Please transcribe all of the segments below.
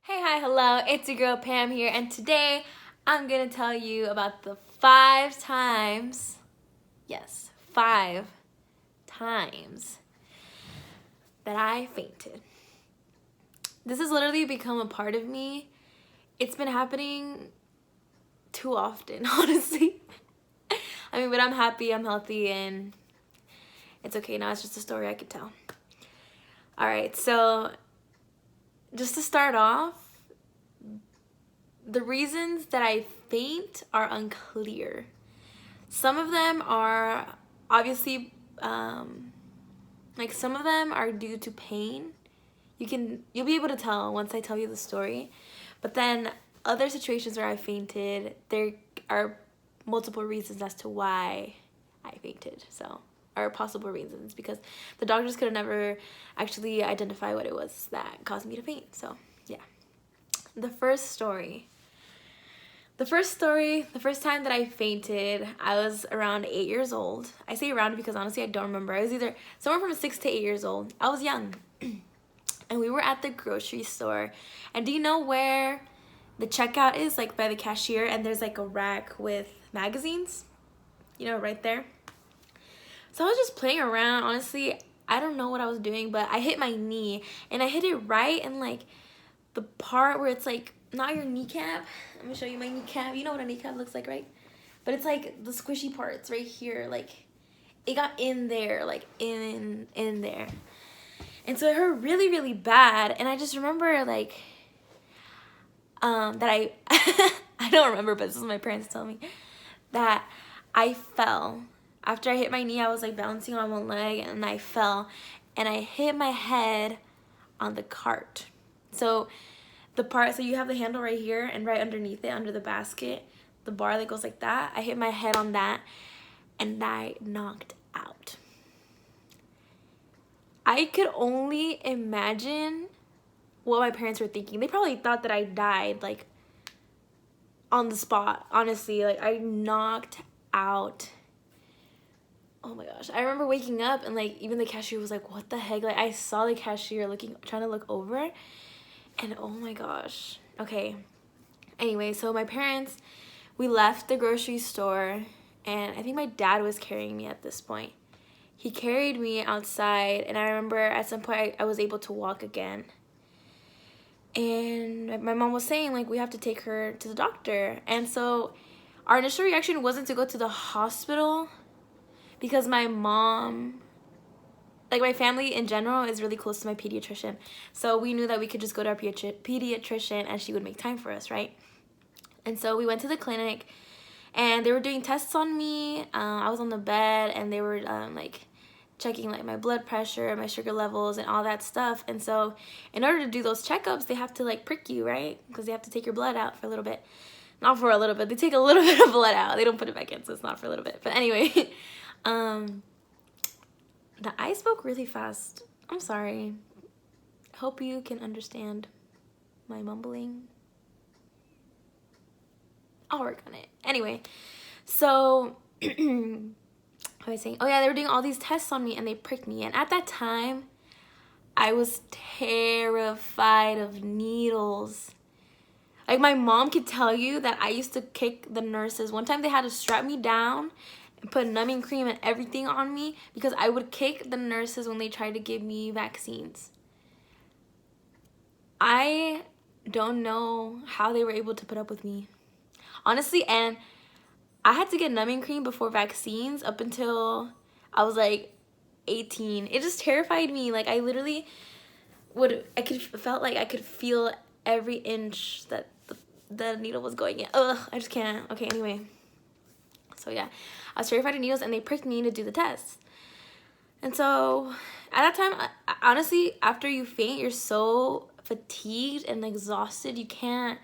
Hey, hi, hello, it's your girl Pam here, and today I'm gonna tell you about the 5 times, yes, 5 times that I fainted. This has literally become a part of me. It's been happening too often, honestly. But I'm happy, I'm healthy, and it's okay now. It's just a story I could tell. Alright, so just to start off, the reasons that I faint are unclear. Some of them are obviously, some of them are due to pain. You'll be able to tell once I tell you the story. But then other situations where I fainted, there are multiple reasons as to why I fainted. So, or possible reasons, because the doctors could have never actually identify what it was that caused me to faint. So, yeah. The first time that I fainted, I was around 8 years old. I say around because honestly I don't remember. I was either somewhere from 6 to 8 years old. I was young. And we were at the grocery store. And do you know where the checkout is? Like by the cashier, and there's like a rack with magazines. You know, right there. So I was just playing around. Honestly, I don't know what I was doing, but I hit my knee. And I hit it right in like the part where it's like not your kneecap. Let me show you my kneecap. You know what a kneecap looks like, right? But it's like the squishy parts right here. Like it got in there, like in there. And so it hurt really, really bad. And I just remember like that I I don't remember, but this is my parents telling me that I fell. After I hit my knee, I was like bouncing on one leg and I fell and I hit my head on the cart. So you have the handle right here, and right underneath it, under the basket, the bar that goes like that, I hit my head on that and I knocked out. I could only imagine what my parents were thinking. They probably thought that I died, like, on the spot, honestly. Like, I knocked out. Oh my gosh. I remember waking up and, like, even the cashier was like, what the heck? Like, I saw the cashier trying to look over, and oh my gosh. Okay. Anyway, so my parents, we left the grocery store, and I think my dad was carrying me at this point. He carried me outside, and I remember at some point I was able to walk again. And my mom was saying, like, we have to take her to the doctor. And so our initial reaction wasn't to go to the hospital because my mom, like, my family in general is really close to my pediatrician. So we knew that we could just go to our pediatrician and she would make time for us, right? And so we went to the clinic and they were doing tests on me. I was on the bed and they were checking like my blood pressure, my sugar levels, and all that stuff. And so in order to do those checkups, they have to like prick you, right? Because they have to take your blood out for a little bit. Not for a little bit. They take a little bit of blood out. They don't put it back in, so it's not for a little bit. But anyway, I spoke really fast. I'm sorry. Hope you can understand my mumbling. I'll work on it. Anyway, so what was I saying? Oh yeah, they were doing all these tests on me and they pricked me. And at that time, I was terrified of needles. Like, my mom could tell you that I used to kick the nurses. One time they had to strap me down and put numbing cream and everything on me because I would kick the nurses when they tried to give me vaccines. I don't know how they were able to put up with me, honestly. And I had to get numbing cream before vaccines up until I was like 18. It just terrified me. Like, I literally felt like I could feel every inch that the needle was going in. Ugh, I just can't. Okay, anyway. So yeah, I was terrified of needles and they pricked me to do the test. And so at that time, honestly, after you faint, you're so fatigued and exhausted. You can't.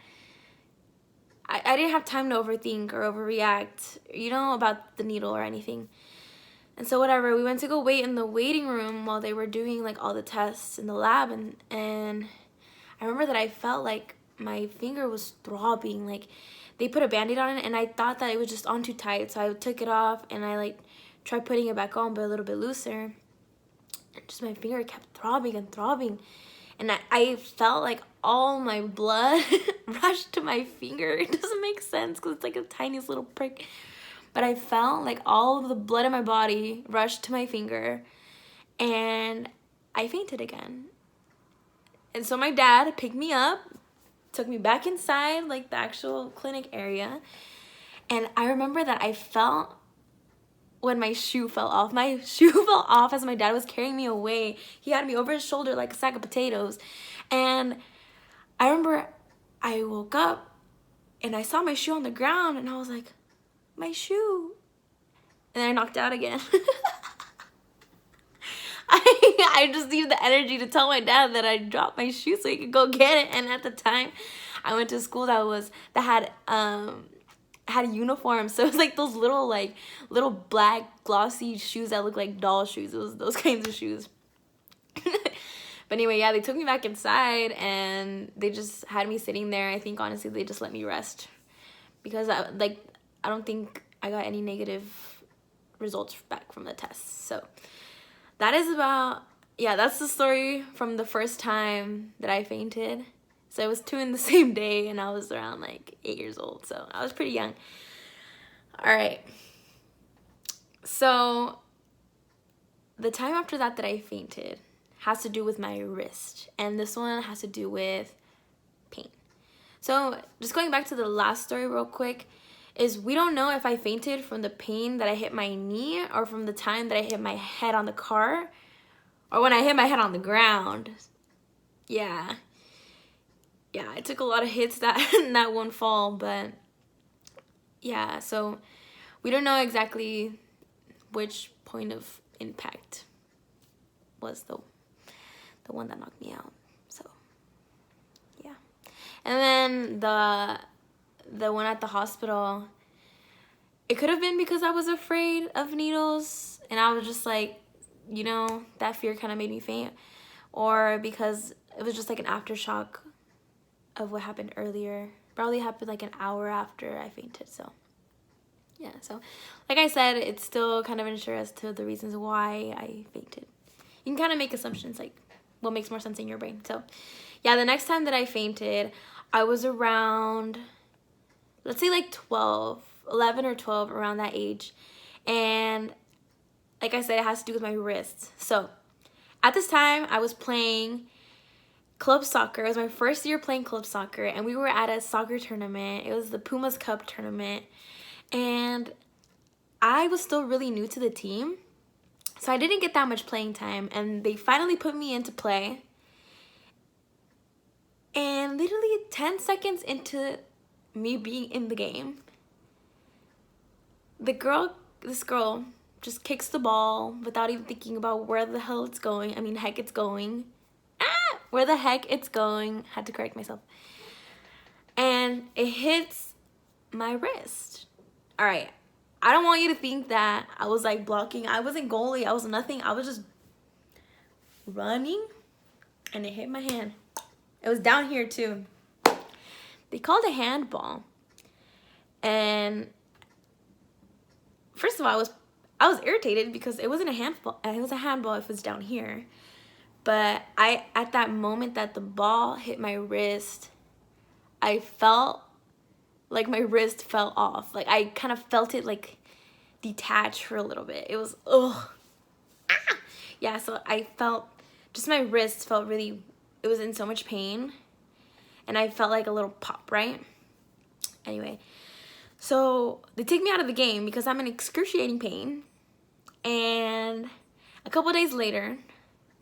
I didn't have time to overthink or overreact, about the needle or anything. And so whatever, we went to go wait in the waiting room while they were doing like all the tests in the lab, and I remember that I felt like my finger was throbbing. Like, they put a Band-Aid on it and I thought that it was just on too tight, so I took it off and I like tried putting it back on, but a little bit looser, and just my finger kept throbbing and throbbing. and I felt like all my blood rushed to my finger. It doesn't make sense because it's like a tiniest little prick. But I felt like all of the blood in my body rushed to my finger, and I fainted again. And so my dad picked me up, took me back inside, like the actual clinic area. And I remember that I felt when my shoe fell off. My shoe fell off as my dad was carrying me away. He had me over his shoulder like a sack of potatoes. And I remember I woke up and I saw my shoe on the ground and I was like, my shoe. And then I knocked out again. I just needed the energy to tell my dad that I dropped my shoe so he could go get it. And at the time, I went to a school that had uniforms, so it was like those little black glossy shoes that look like doll shoes. It was those kinds of shoes. But anyway, yeah, they took me back inside and they just had me sitting there. I think honestly they just let me rest because I don't think I got any negative results back from the tests. So that is that's the story from the first time that I fainted. So it was 2 in the same day, and I was around like 8 years old, so I was pretty young. All right. So the time after that I fainted has to do with my wrist, and this one has to do with pain. So just going back to the last story real quick, is we don't know if I fainted from the pain that I hit my knee or from the time that I hit my head on the car or when I hit my head on the ground. Yeah, I took a lot of hits in that one fall, but yeah, so we don't know exactly which point of impact was the one that knocked me out. So yeah. And then the one at the hospital, it could have been because I was afraid of needles and I was just like, that fear kind of made me faint, or because it was just like an aftershock of what happened earlier. Probably happened like an hour after I fainted. So yeah, so like I said, it's still kind of unsure as to the reasons why I fainted. You can kind of make assumptions, like what makes more sense in your brain. So yeah, the next time that I fainted, I was around, let's say like 11 or 12, around that age. And like I said, it has to do with my wrist. So at this time, I was playing club soccer. It was my first year playing club soccer, and we were at a soccer tournament. It was the Pumas Cup tournament, and I was still really new to the team, so I didn't get that much playing time, and they finally put me into play, and literally 10 seconds into me being in the game, this girl just kicks the ball without even thinking about where the hell it's going. I mean, heck, it's going. Where the heck it's going. Had to correct myself. And it hits my wrist. All right. I don't want you to think that I was like blocking. I wasn't goalie. I was nothing. I was just running and it hit my hand. It was down here too. They called a handball. And first of all, I was irritated because it wasn't a handball. It was a handball if it's down here. But at that moment that the ball hit my wrist, I felt like my wrist fell off. Like I kind of felt it like detach for a little bit. It was, yeah, so I felt, just my wrist felt really, it was in so much pain. And I felt like a little pop, right? Anyway, so they take me out of the game because I'm in excruciating pain. And a couple days later,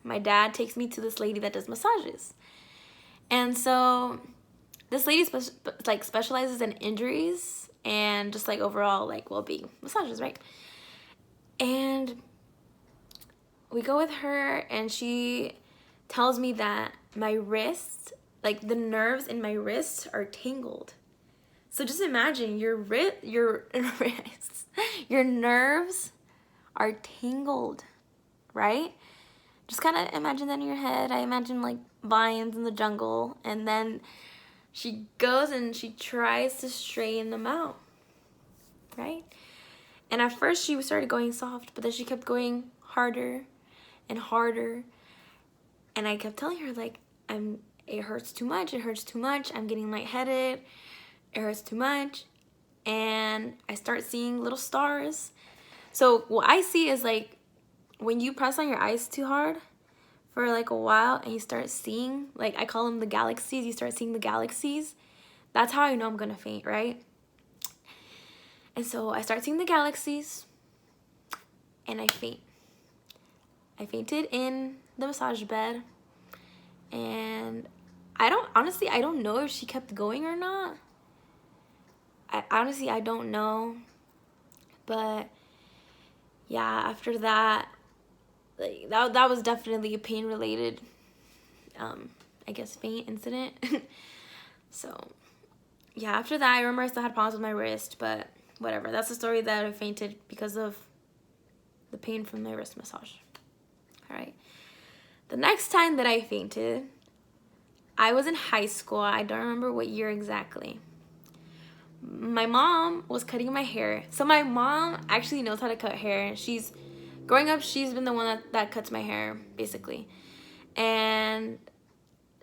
my dad takes me to this lady that does massages. And so this lady specializes in injuries and just like overall like well-being massages, right? And we go with her and she tells me that my wrist, like the nerves in my wrists are tangled. So just imagine your nerves are tangled, right? Just kind of imagine that in your head. I imagine like vines in the jungle, and then she goes and she tries to straighten them out, right? And at first she started going soft, but then she kept going harder and harder. And I kept telling her like, it hurts too much, I'm getting lightheaded, it hurts too much, and I start seeing little stars. So what I see is like when you press on your eyes too hard for like a while and you start seeing, like I call them the galaxies, you start seeing the galaxies, that's how I know I'm gonna faint, right? And so I start seeing the galaxies and I faint. I fainted in the massage bed, and I don't know if she kept going or not. I don't know. But yeah, after that, like that was definitely a pain related I guess faint incident. So yeah, after that I remember I still had problems with my wrist, but whatever. That's the story that I fainted because of the pain from my wrist massage. All right. The next time that I fainted, I was in high school. I don't remember what year exactly. My mom was cutting my hair. So my mom actually knows how to cut hair. Growing up, she's been the one that cuts my hair, basically. And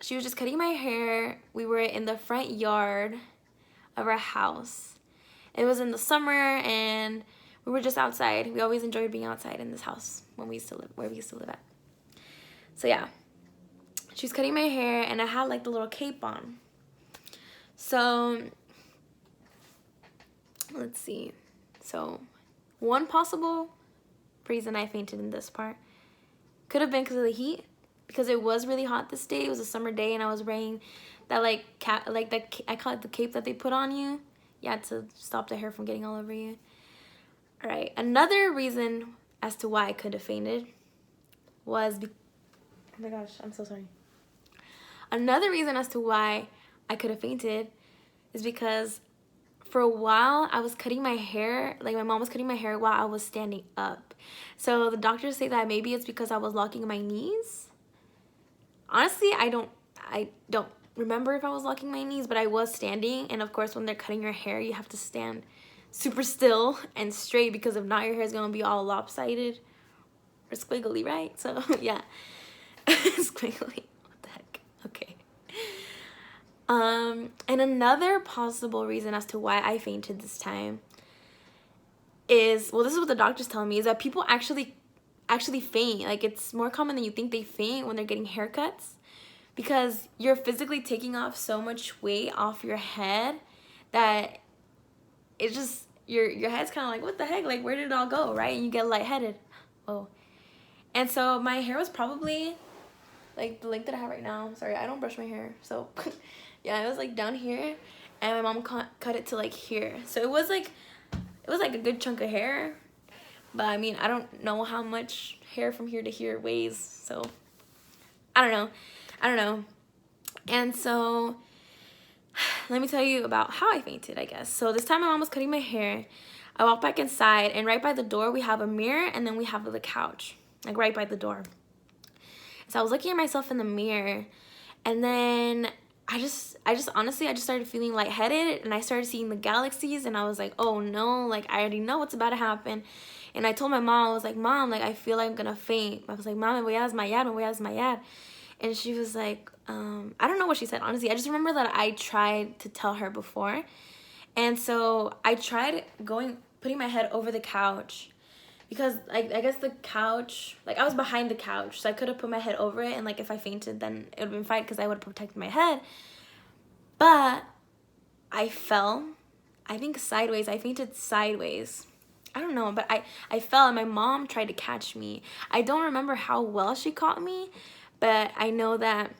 she was just cutting my hair. We were in the front yard of our house. It was in the summer, and we were just outside. We always enjoyed being outside in this house where we used to live at. So yeah, she was cutting my hair, and I had like the little cape on. So let's see. So one possible reason I fainted in this part could have been because of the heat, because it was really hot this day. It was a summer day, and I was wearing that I call it the cape that they put on you. Yeah, to stop the hair from getting all over you. All right. Another reason as to why I could have fainted was oh my gosh, I'm so sorry. Another reason as to why I could have fainted is because for a while I was cutting my hair, like my mom was cutting my hair while I was standing up. So the doctors say that maybe it's because I was locking my knees. Honestly, I don't remember if I was locking my knees, but I was standing, and of course when they're cutting your hair you have to stand super still and straight, because if not your hair is going to be all lopsided or squiggly, right? So yeah. Squiggly, what the heck. Okay. And another possible reason as to why I fainted this time is, well, this is what the doctors tell me, is that people actually faint. Like, it's more common than you think they faint when they're getting haircuts, because you're physically taking off so much weight off your head that it's just, your head's kind of like, what the heck? Like, where did it all go, right? And you get lightheaded. Oh. And so my hair was probably like the length that I have right now. Sorry, I don't brush my hair. So yeah, it was like down here, and my mom cut it to like here. So it was like a good chunk of hair. But I mean, I don't know how much hair from here to here weighs. So I don't know. And so let me tell you about how I fainted, I guess. So this time my mom was cutting my hair. I walked back inside, and right by the door we have a mirror, and then we have the couch, like right by the door. So I was looking at myself in the mirror, and then I just honestly started feeling lightheaded, and I started seeing the galaxies, and I was like, oh no, like I already know what's about to happen. And I told my mom, I was like, Mom, like I feel like I'm gonna faint. I was like, Mom, me voy a desmayar. And she was like, I don't know what she said, honestly. I just remember that I tried to tell her before. And so I tried putting my head over the couch, because like I guess the couch, like I was behind the couch, so I could have put my head over it, and like if I fainted, then it would have been fine because I would have protected my head. But I fell, I think sideways. I fainted sideways. I don't know, but I fell, and my mom tried to catch me. I don't remember how well she caught me, but I know that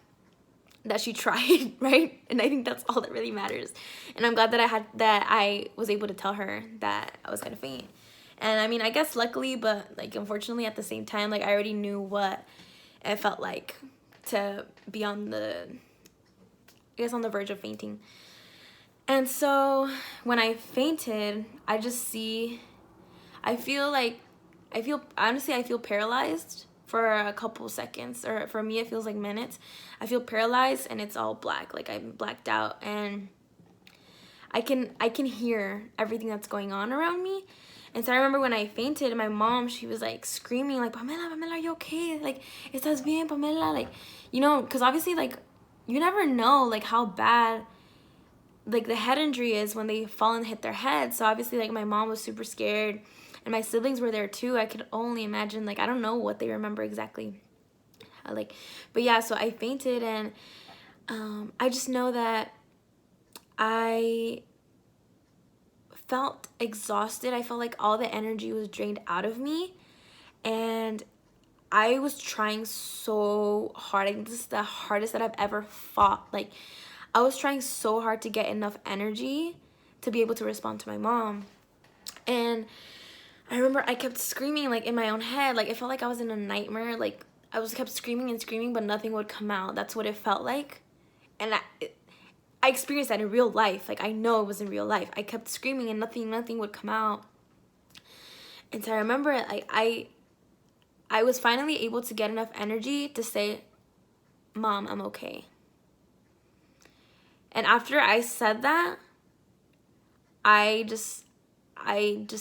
she tried, right? And I think that's all that really matters. And I'm glad that I was able to tell her that I was gonna faint. And I mean, I guess luckily, but like unfortunately at the same time, like I already knew what it felt like to be on the verge of fainting. And so when I fainted, I feel paralyzed for a couple seconds, or for me it feels like minutes. I feel paralyzed, and it's all black, like I'm blacked out, and I can hear everything that's going on around me. And so I remember when I fainted, and my mom, she was like screaming like, Pamela, are you okay? Like, ¿estás bien, Pamela? Like, you know, because obviously like you never know, like, how bad, like, the head injury is when they fall and hit their head. So obviously, like, my mom was super scared, and my siblings were there too. I could only imagine, like, I don't know what they remember exactly. Like, but yeah, so I fainted, and I just know that I felt exhausted. I felt like all the energy was drained out of me, and I was trying so hard. I think this is the hardest that I've ever fought. Like, I was trying so hard to get enough energy to be able to respond to my mom. And I remember I kept screaming, like, in my own head. Like, it felt like I was in a nightmare. Like, I was kept screaming and screaming, but nothing would come out. That's what it felt like. And I experienced that in real life. Like, I know it was in real life. I kept screaming and nothing would come out. And so I remember, like, I was finally able to get enough energy to say, Mom, I'm okay. And after I said that, I just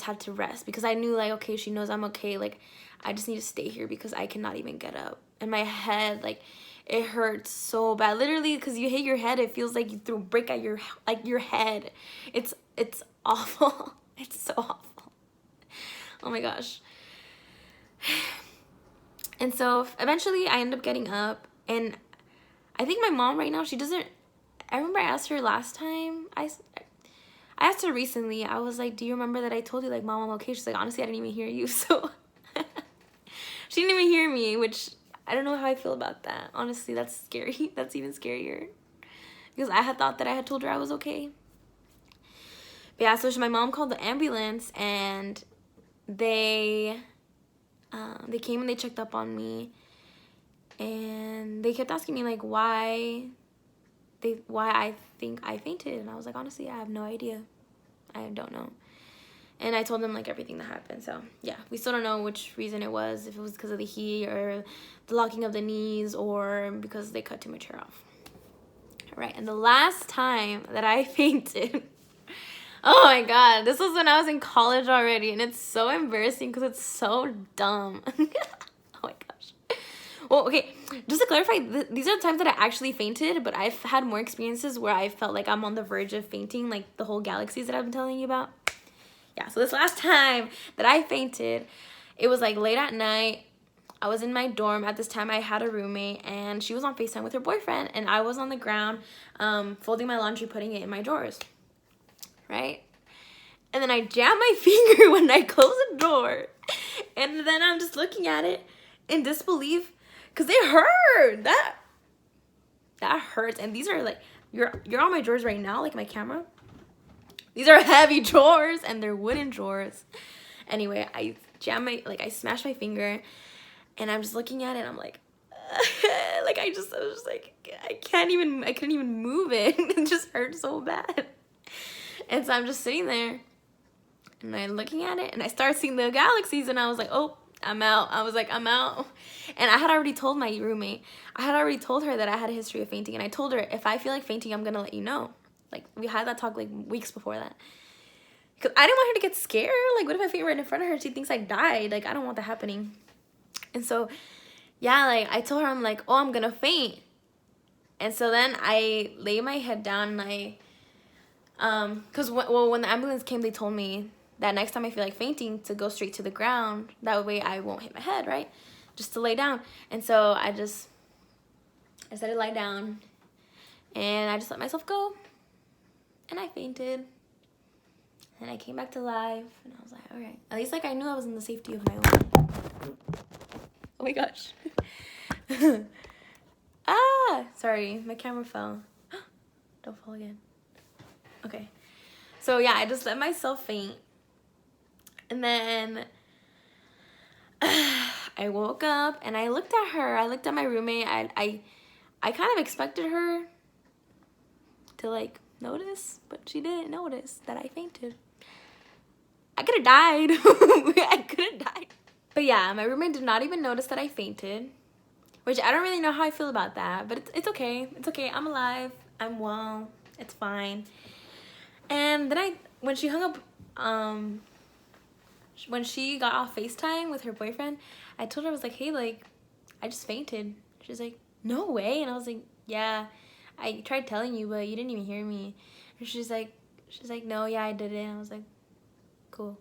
had to rest, because I knew, like, okay, she knows I'm okay. Like, I just need to stay here because I cannot even get up. And my head, like, it hurts so bad. Literally, because you hit your head, it feels like you threw a brick at your head. It's awful. It's so awful. Oh my gosh. And so eventually I ended up getting up, and I think my mom right now, she doesn't, I remember I asked her last time, I asked her recently, I was like, do you remember that I told you, like, Mom, I'm okay? She's like, honestly, I didn't even hear you. So she didn't even hear me, which I don't know how I feel about that. Honestly, that's scary. That's even scarier, because I had thought that I had told her I was okay. But yeah, so my mom called the ambulance, and they came and they checked up on me, and they kept asking me, like, why I think I fainted. And I was like, honestly, I have no idea. I don't know. And I told them, like, everything that happened. So yeah, we still don't know which reason it was, if it was because of the heat or the locking of the knees or because they cut too much hair off. All right, and the last time that I fainted, oh my god, this was when I was in college already, and it's so embarrassing because it's so dumb. Oh my gosh. Well, okay, just to clarify, these are the times that I actually fainted, but I've had more experiences where I felt like I'm on the verge of fainting, like the whole galaxies that I've been telling you about. Yeah, so this last time that I fainted, it was like late at night. I was in my dorm. At this time, I had a roommate, and she was on FaceTime with her boyfriend, and I was on the ground folding my laundry, putting it in my drawers, right? And then I jammed my finger when I closed the door, and then I'm just looking at it in disbelief, because it hurt. That hurts. And these are, like, you're on my drawers right now, like my camera. These are heavy drawers, and they're wooden drawers. Anyway, I smashed my finger, and I'm just looking at it, and I'm like, like, I was just like, I couldn't even move it. It just hurt so bad. And so I'm just sitting there, and I'm looking at it, and I started seeing the galaxies, and I was like, oh, I'm out. I was like, I'm out. And I had already told my roommate, I had already told her that I had a history of fainting, and I told her, if I feel like fainting, I'm gonna let you know. Like, we had that talk, like, weeks before that. Because I didn't want her to get scared. Like, what if I faint right in front of her? She thinks I died. Like, I don't want that happening. And so, yeah, like, I told her, I'm like, oh, I'm gonna faint. And so then I lay my head down, and I, because, when the ambulance came, they told me that next time I feel like fainting, to go straight to the ground. That way I won't hit my head, right? Just to lay down. And so I started to lie down, and I just let myself go. And I fainted. And I came back to life, and I was like, all right. At least, like, I knew I was in the safety of my own. Oh my gosh. Sorry, my camera fell. Don't fall again. Okay. So yeah, I just let myself faint. And then I woke up, and I looked at her. I looked at my roommate. I kind of expected her to, like, notice, but she didn't notice that I fainted. I could have died. I could have died. But yeah, my roommate did not even notice that I fainted, which I don't really know how I feel about that, but it's okay. It's okay. I'm alive. I'm well. It's fine. And then when she hung up, when she got off FaceTime with her boyfriend, I told her, I was like, hey, like, I just fainted. She's like, no way. And I was like, yeah. I tried telling you, but you didn't even hear me. And she's like, no, yeah, I did it. And I was like, cool.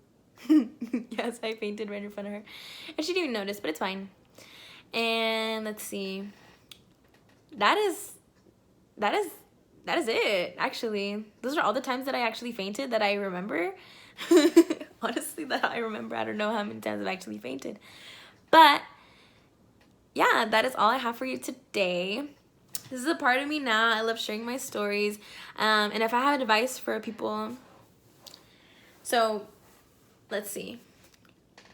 Yes, I fainted right in front of her. And she didn't even notice, but it's fine. And let's see. That is it, actually. Those are all the times that I actually fainted that I remember. Honestly, that I remember. I don't know how many times I've actually fainted. But yeah, that is all I have for you today. This is a part of me now. I love sharing my stories. And if I have advice for people, so let's see.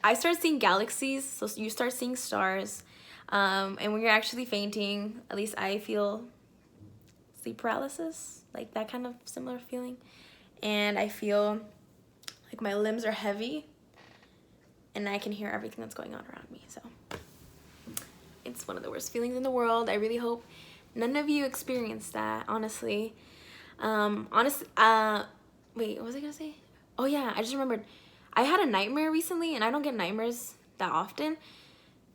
I start seeing galaxies, so you start seeing stars. And when you're actually fainting, at least I feel sleep paralysis, like that kind of similar feeling. And I feel like my limbs are heavy and I can hear everything that's going on around me. So it's one of the worst feelings in the world. I really hope none of you experience that, honestly. Wait, what was I gonna say? Oh yeah, I just remembered. I had a nightmare recently, and I don't get nightmares that often,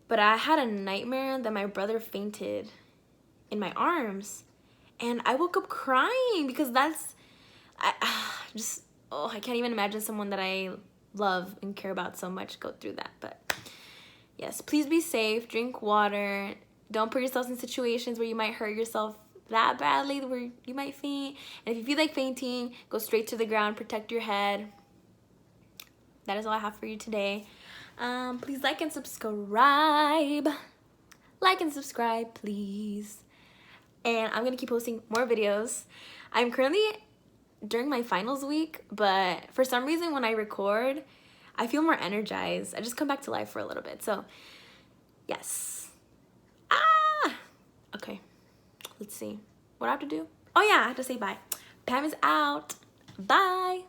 but I had a nightmare that my brother fainted in my arms, and I woke up crying because I can't even imagine someone that I love and care about so much go through that. But yes, please be safe, drink water, don't put yourselves in situations where you might hurt yourself that badly where you might faint. And if you feel like fainting, go straight to the ground, protect your head. That is all I have for you today. Please like and subscribe. Like and subscribe, please. And I'm gonna keep posting more videos. I'm currently during my finals week, but for some reason when I record, I feel more energized. I just come back to life for a little bit. So yes. Okay, let's see what I have to do. Oh yeah, I have to say bye. Pam is out. Bye.